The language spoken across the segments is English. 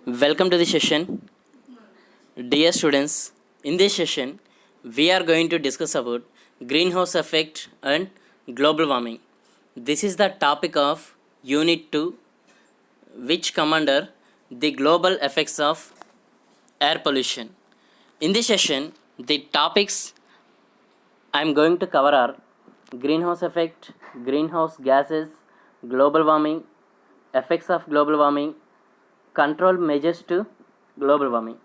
Welcome to the session. Dear students, in this session, we are going to discuss about greenhouse effect and global warming. This is the topic of Unit 2, which come under the global effects of air pollution. In this session, the topics I am going to cover are greenhouse effect, greenhouse gases, global warming, effects of global warming, control measures to global warming.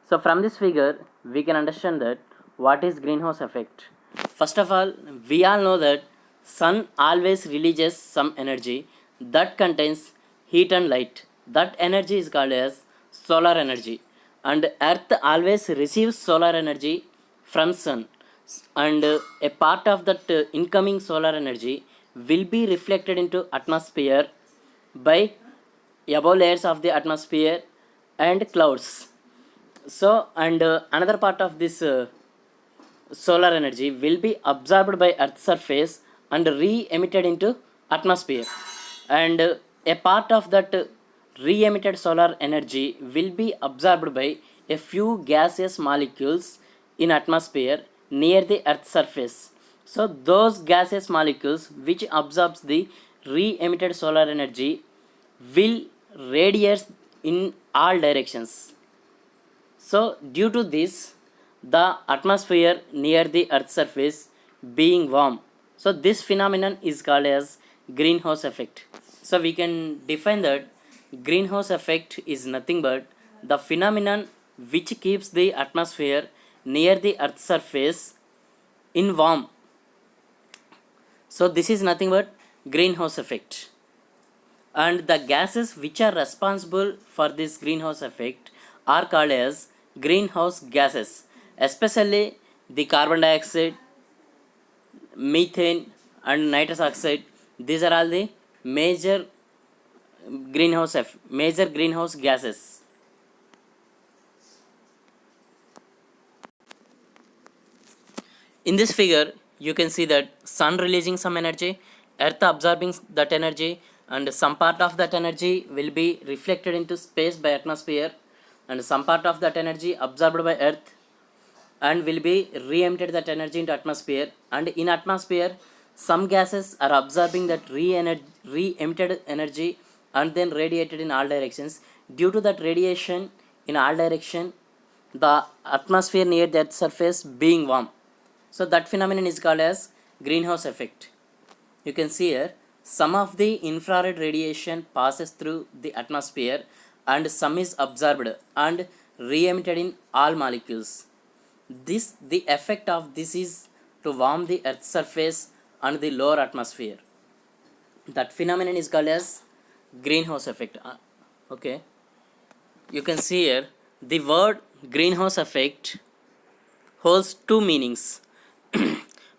So from this figure, we can understand that what is greenhouse effect. First of all, we all know that sun always releases some energy that contains heat and light. That energy is called as solar energy, and earth always receives solar energy from sun, and a part of that incoming solar energy will be reflected into atmosphere by above layers of the atmosphere and clouds. So and another part of this solar energy will be absorbed by earth's surface and re-emitted into atmosphere, and a part of that re-emitted solar energy will be absorbed by a few gaseous molecules in atmosphere near the earth's surface. So those gaseous molecules which absorbs the re-emitted solar energy will radiate in all directions. So, due to this, the atmosphere near the Earth's surface being warm. So, this phenomenon is called as greenhouse effect. So, we can define that greenhouse effect is nothing but the phenomenon which keeps the atmosphere near the Earth's surface in warm. So, this is nothing but greenhouse effect. And the gases which are responsible for this greenhouse effect are called as greenhouse gases, especially the carbon dioxide, methane, and nitrous oxide. These are all the major greenhouse gases. In this figure, you can see that sun releasing some energy, earth absorbing that energy, and some part of that energy will be reflected into space by atmosphere, and some part of that energy absorbed by earth and will be re-emitted that energy into atmosphere, and in atmosphere some gases are absorbing that re-emitted energy and then radiated in all directions. Due to that radiation in all direction, the atmosphere near that surface being warm. So that phenomenon is called as greenhouse effect. You can see here some of the infrared radiation passes through the atmosphere and some is absorbed and re-emitted in all molecules. The effect of this is to warm the earth's surface and the lower atmosphere. That phenomenon is called as greenhouse effect. Okay, you can see here the word greenhouse effect holds two meanings.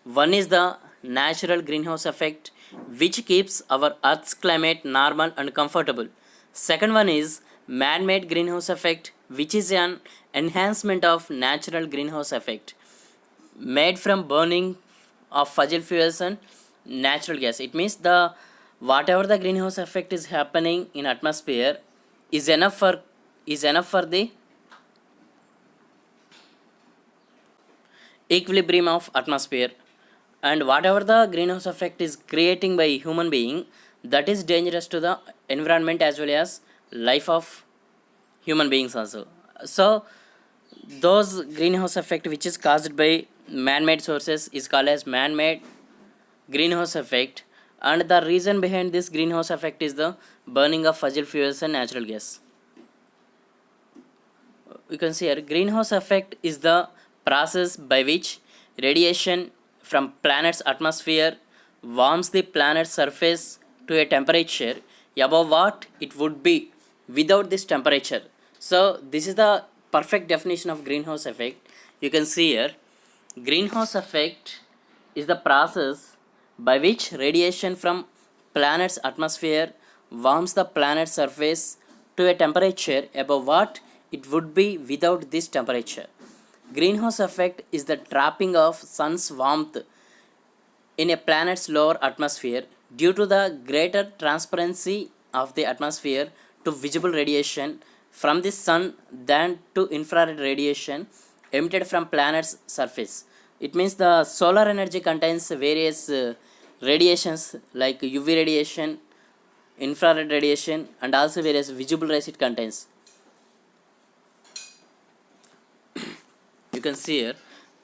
One is the natural greenhouse effect, which keeps our earth's climate normal and comfortable. Second one is man-made greenhouse effect, which is an enhancement of natural greenhouse effect made from burning of fossil fuels and natural gas. It means the whatever the greenhouse effect is happening in atmosphere is enough for the equilibrium of atmosphere, and whatever the greenhouse effect is creating by human being, that is dangerous to the environment as well as life of human beings also. So those greenhouse effect which is caused by man-made sources is called as man-made greenhouse effect, and the reason behind this greenhouse effect is the burning of fossil fuels and natural gas. You can see here greenhouse effect is the process by which radiation from planet's atmosphere warms the planet's surface to a temperature above what it would be without this temperature. So this is the perfect definition of greenhouse effect. You can see here greenhouse effect is the process by which radiation from planet's atmosphere warms the planet's surface to a temperature above what it would be without this temperature. Greenhouse effect is the trapping of sun's warmth in a planet's lower atmosphere due to the greater transparency of the atmosphere to visible radiation from the sun than to infrared radiation emitted from planet's surface. It means the solar energy contains various radiations like UV radiation, infrared radiation, and also various visible rays it contains. You can see here,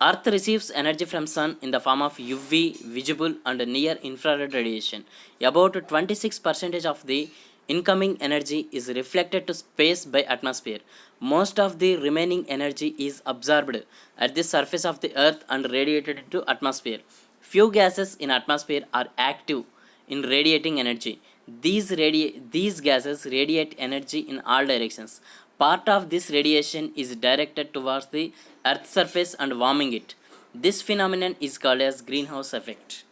Earth receives energy from sun in the form of UV, visible and near infrared radiation. About 26% of the incoming energy is reflected to space by atmosphere. Most of the remaining energy is absorbed at the surface of the earth and radiated into atmosphere. Few gases in atmosphere are active in radiating energy. These gases radiate energy in all directions. Part of this radiation is directed towards the Earth's surface and warming it. This phenomenon is called as greenhouse effect.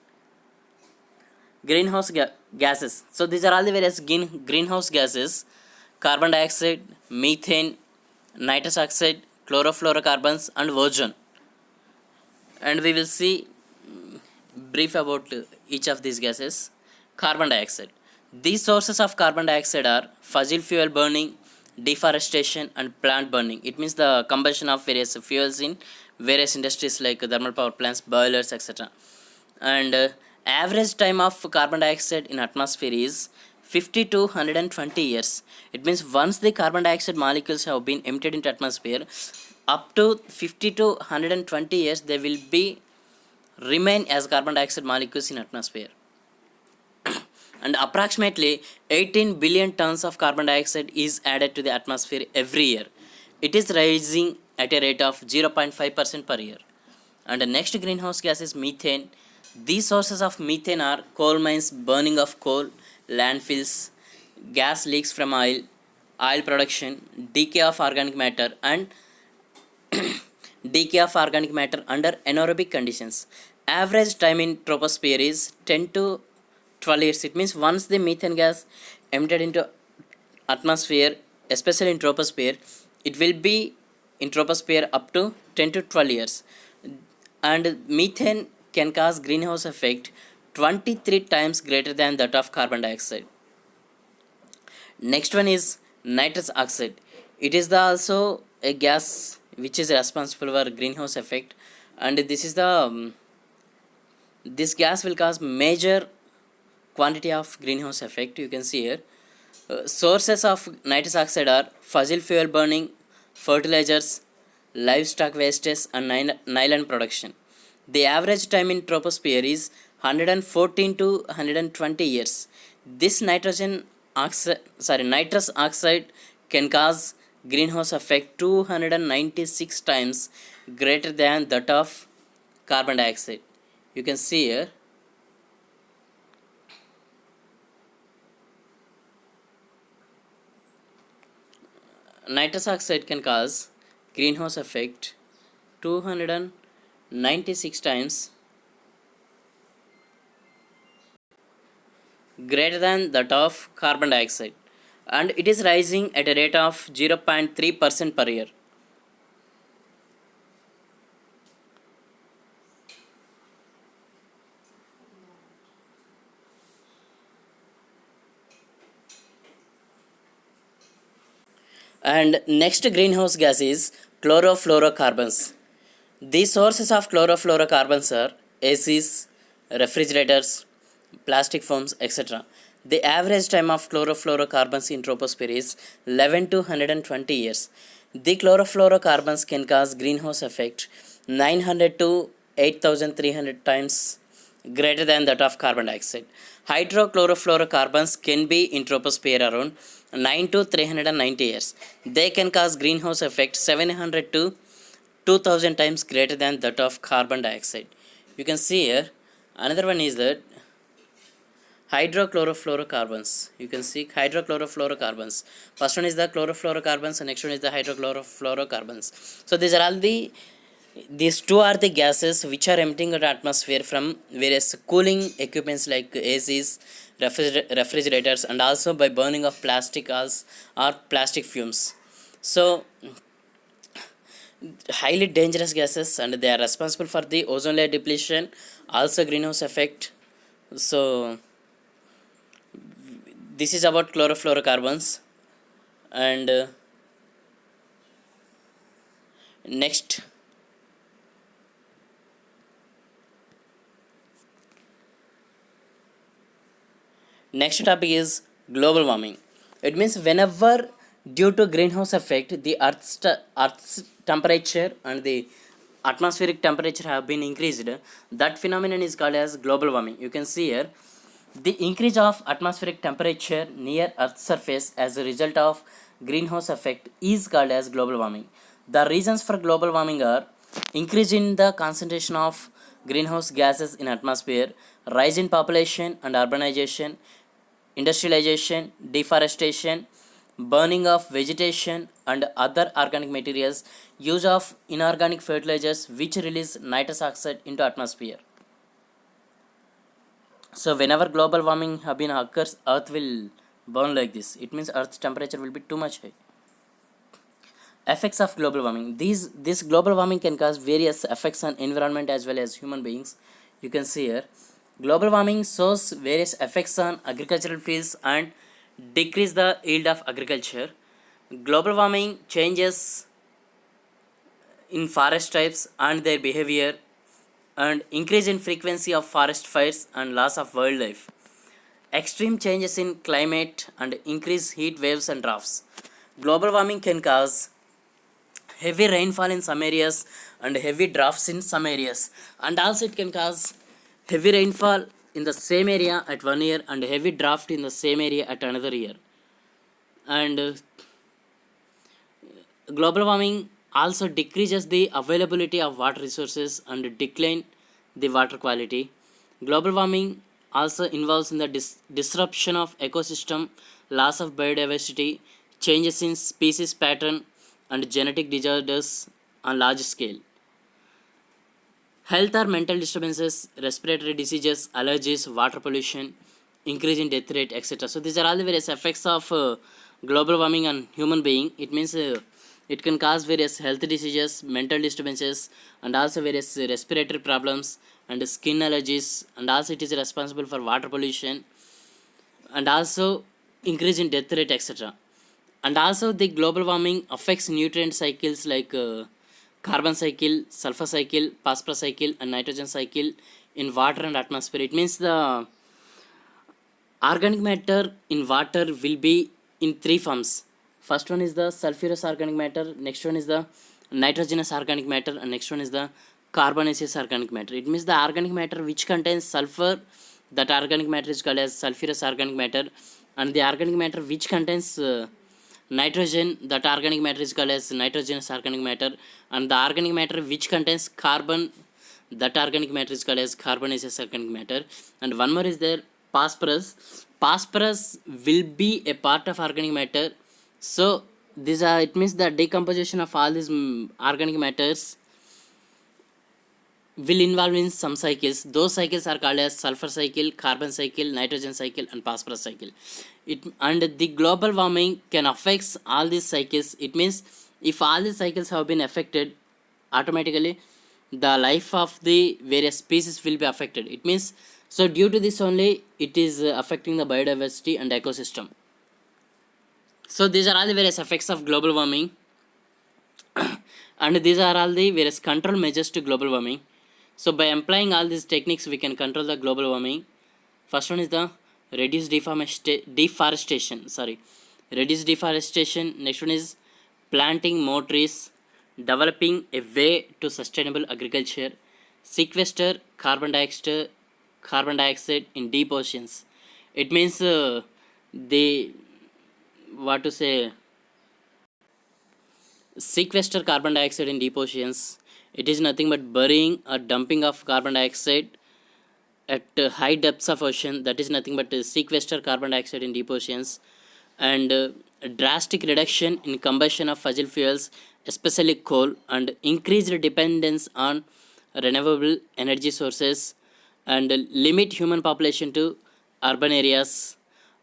Gases. So these are all the various greenhouse gases: carbon dioxide, methane, nitrous oxide, chlorofluorocarbons, and ozone. And we will see brief about each of these gases. Carbon dioxide. These sources of carbon dioxide are fossil fuel burning, deforestation, and plant burning. It means the combustion of various fuels in various industries like thermal power plants, boilers, etc. And average time of carbon dioxide in atmosphere is 50 to 120 years. It means once the carbon dioxide molecules have been emitted into atmosphere, up to 50 to 120 years they will be remain as carbon dioxide molecules in atmosphere. And approximately 18 billion tons of carbon dioxide is added to the atmosphere every year. It is rising at a rate of 0.5% per year. And the next greenhouse gas is methane. These sources of methane are coal mines, burning of coal, landfills, gas leaks from oil production, decay of organic matter, and decay of organic matter under anaerobic conditions. Average time in troposphere is 10 to 12 years. It means once the methane gas emitted into atmosphere, especially in troposphere, it will be in troposphere up to 10 to 12 years. And methane can cause greenhouse effect 23 times greater than that of carbon dioxide. Next one is nitrous oxide. It is also a gas which is responsible for greenhouse effect, and this gas will cause major quantity of greenhouse effect. You can see here, sources of nitrous oxide are fossil fuel burning, fertilizers, livestock wastes, and nylon production. The average time in troposphere is 114 to 120 years. This nitrous oxide can cause greenhouse effect 296 times greater than that of carbon dioxide. You can see here, nitrous oxide can cause greenhouse effect 296 times greater than that of carbon dioxide, and it is rising at a rate of 0.3% per year. And next greenhouse gas is chlorofluorocarbons. These sources of chlorofluorocarbons are ACs, refrigerators, plastic foams, etc. The average time of chlorofluorocarbons in troposphere is 11 to 120 years. The chlorofluorocarbons can cause greenhouse effect 900 to 8300 times greater than that of carbon dioxide. Hydrochlorofluorocarbons can be in troposphere around 9 to 390 years. They can cause greenhouse effect 700 to 2000 times greater than that of carbon dioxide. You can see here, another one is that hydrochlorofluorocarbons. You can see hydrochlorofluorocarbons. First one is the chlorofluorocarbons and next one is the hydrochlorofluorocarbons. So these two are the gases which are emitting into atmosphere from various cooling equipments like ACs, refrigerators, and also by burning of plastic or plastic fumes. So highly dangerous gases, and they are responsible for the ozone layer depletion, also greenhouse effect. So this is about chlorofluorocarbons. And Next Next topic is global warming. It means whenever due to greenhouse effect the Earth's temperature and the atmospheric temperature have been increased, that phenomenon is called as global warming. You can see here the increase of atmospheric temperature near Earth's surface as a result of greenhouse effect is called as global warming. The reasons for global warming are increase in the concentration of greenhouse gases in atmosphere, rise in population and urbanization, industrialization, deforestation, burning of vegetation and other organic materials, use of inorganic fertilizers which release nitrous oxide into atmosphere. So whenever global warming have been occurs, Earth will burn like this. It means Earth's temperature will be too much high. Effects of global warming. This global warming can cause various effects on environment as well as human beings. You can see here. Global warming shows various effects on agricultural fields and decrease the yield of agriculture. Global warming changes in forest types and their behavior, and increase in frequency of forest fires and loss of wildlife. Extreme changes in climate and increased heat waves and droughts. Global warming can cause heavy rainfall in some areas and heavy droughts in some areas, and also it can cause heavy rainfall in the same area at one year and heavy drought in the same area at another year. And global warming also decreases the availability of water resources and decline the water quality. Global warming also involves in the disruption of ecosystem, loss of biodiversity, changes in species pattern and genetic disorders on large scale. Health or mental disturbances, respiratory diseases, allergies, water pollution, increase in death rate, etc. So these are all the various effects of global warming on human being. It means it can cause various health diseases, mental disturbances, and also various respiratory problems and skin allergies, and also it is responsible for water pollution and also increase in death rate, etc. And also the global warming affects nutrient cycles like carbon cycle, sulfur cycle, phosphorus cycle and nitrogen cycle in water and atmosphere. It means the organic matter in water will be in three forms. First one is the sulfurous organic matter, next one is the nitrogenous organic matter, and next one is the carbonaceous organic matter. It means the organic matter which contains sulfur, that organic matter is called as sulfurous organic matter, and the organic matter which contains nitrogen, that organic matter is called as nitrogenous organic matter, and the organic matter which contains carbon, that organic matter is called as carbonaceous organic matter. And one more is there, phosphorus. Phosphorus will be a part of organic matter. So these are, it means the decomposition of all these organic matters will involve in some cycles. Those cycles are called as sulfur cycle, carbon cycle, nitrogen cycle and phosphorus cycle. And the global warming can affect all these cycles. It means if all these cycles have been affected, automatically the life of the various species will be affected. It means, so due to this only it is affecting the biodiversity and ecosystem. So these are all the various effects of global warming and these are all the various control measures to global warming. So by applying all these techniques we can control the global warming. First one is the reduce deforestation. Reduce deforestation. Next one is planting more trees, developing a way to sustainable agriculture, sequester carbon dioxide in deep oceans. It means they what to say sequester carbon dioxide in deep oceans. It is nothing but burying or dumping of carbon dioxide at high depths of ocean. That is nothing but sequester carbon dioxide in deep oceans. And drastic reduction in combustion of fossil fuels, especially coal, and increased dependence on renewable energy sources, and limit human population to urban areas,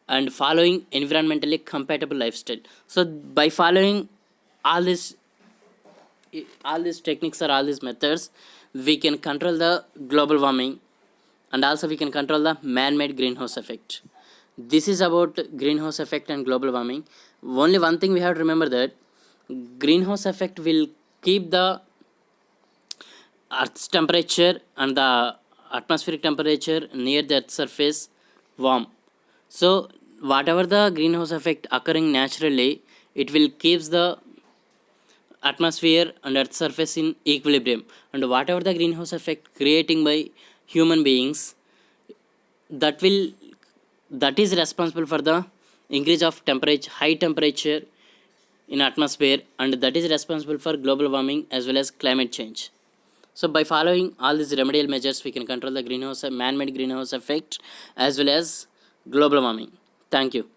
and following environmentally compatible lifestyle. So by following all these techniques or all these methods, we can control the global warming and also we can control the man-made greenhouse effect. This is about greenhouse effect and global warming. Only one thing we have to remember, that greenhouse effect will keep the Earth's temperature and the atmospheric temperature near the Earth's surface warm. So whatever the greenhouse effect occurring naturally, it will keeps the atmosphere and Earth's surface in equilibrium. And whatever the greenhouse effect creating by human beings, that will that is responsible for the increase of temperature, high temperature in atmosphere, and that is responsible for global warming as well as climate change. So by following all these remedial measures, we can control the man-made greenhouse effect as well as global warming. Thank you.